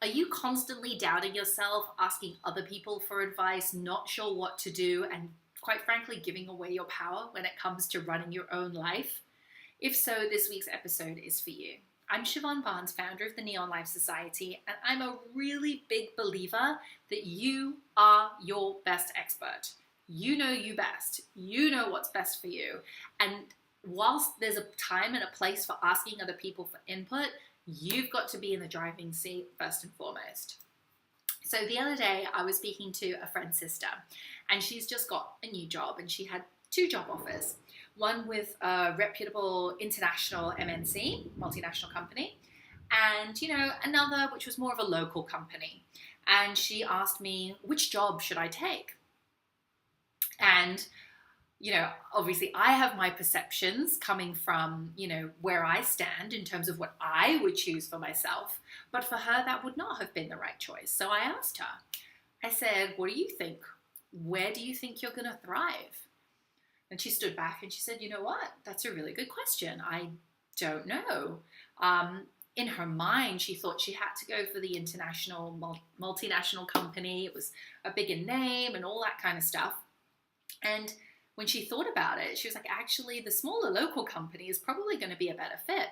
Are you constantly doubting yourself, asking other people for advice, not sure what to do, and quite frankly, giving away your power when it comes to running your own life? If so, this week's episode is for you. I'm Siobhan Barnes, founder of the Neon Life Society, and I'm a really big believer that you are your best expert. You know you best. You know what's best for you. And whilst there's a time and a place for asking other people for input, you've got to be in the driving seat first and foremost. So the other day I was speaking to a friend's sister, and she's just got a new job, and she had two job offers. One with a reputable international MNC, multinational company, and another which was more of a local company. And she asked me, which job should I take? And obviously I have my perceptions coming from, where I stand in terms of what I would choose for myself. But for her, that would not have been the right choice. So I asked her, I said, what do you think? Where do you think you're going to thrive? And she stood back and she said, you know what? That's a really good question. I don't know. In her mind, she thought she had to go for the international, multinational company. It was a bigger name and all that kind of stuff. And when she thought about it, she was like, actually, the smaller local company is probably going to be a better fit.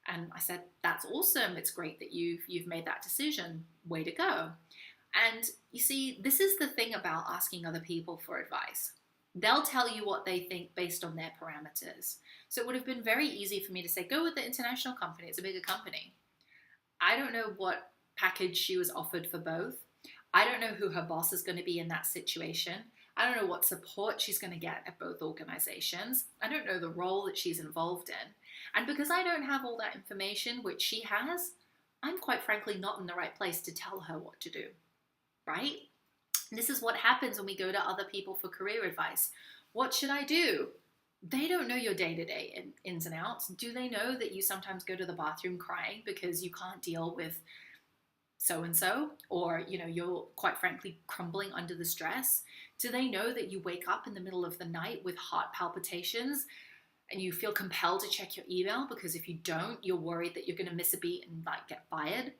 And I said, that's awesome. It's great that you've made that decision. Way to go. And you see, this is the thing about asking other people for advice. They'll tell you what they think based on their parameters. So it would have been very easy for me to say, go with the international company. It's a bigger company. I don't know what package she was offered for both. I don't know who her boss is going to be in that situation. I don't know what support she's going to get at both organizations. I don't know the role that she's involved in. And because I don't have all that information, which she has, I'm quite frankly not in the right place to tell her what to do, right? And this is what happens when we go to other people for career advice. What should I do? They don't know your day-to-day ins and outs. Do they know that you sometimes go to the bathroom crying because you can't deal with so-and-so, or you're quite frankly crumbling under the stress? Do they know that you wake up in the middle of the night with heart palpitations and you feel compelled to check your email because if you don't, you're worried that you're going to miss a beat and get fired?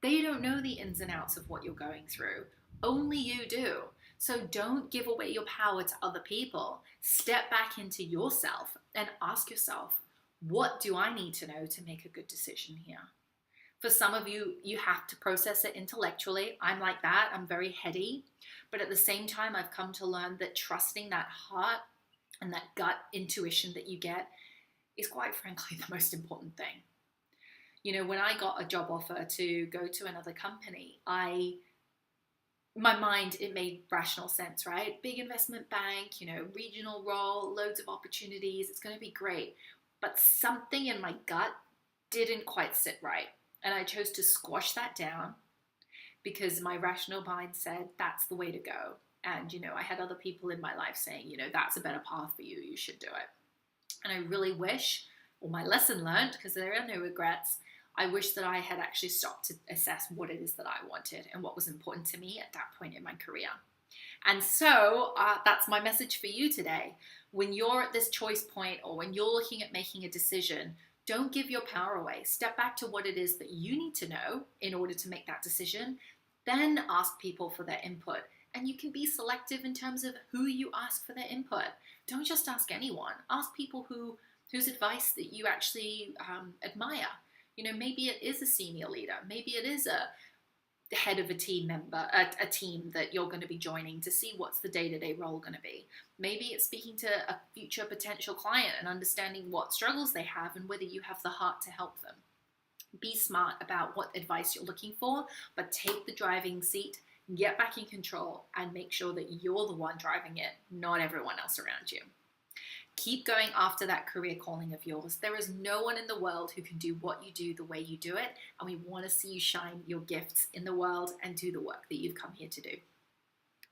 They don't know the ins and outs of what you're going through. Only you do. So don't give away your power to other people. Step back into yourself and ask yourself, what do I need to know to make a good decision here? For some of you, you have to process it intellectually. I'm like that. I'm very heady. But at the same time, I've come to learn that trusting that heart and that gut intuition that you get is quite frankly the most important thing. When I got a job offer to go to another company, my mind, it made rational sense, right? Big investment bank, regional role, loads of opportunities. It's going to be great. But something in my gut didn't quite sit right. And I chose to squash that down because my rational mind said, that's the way to go. And, I had other people in my life saying, that's a better path for you. You should do it. And I really wish, or my lesson learned, because there are no regrets, I wish that I had actually stopped to assess what it is that I wanted and what was important to me at that point in my career. And so that's my message for you today. When you're at this choice point, or when you're looking at making a decision, don't give your power away. Step back to what it is that you need to know in order to make that decision. Then ask people for their input. And you can be selective in terms of who you ask for their input. Don't just ask anyone. Ask people whose advice that you actually admire. Maybe it is a senior leader. Maybe it is a head of a team member, a team that you're going to be joining to see what's the day-to-day role going to be. Maybe it's speaking to a future potential client and understanding what struggles they have and whether you have the heart to help them. Be smart about what advice you're looking for, but take the driving seat, get back in control, and make sure that you're the one driving it, not everyone else around you. Keep going after that career calling of yours. There is no one in the world who can do what you do the way you do it, and we want to see you shine your gifts in the world and do the work that you've come here to do.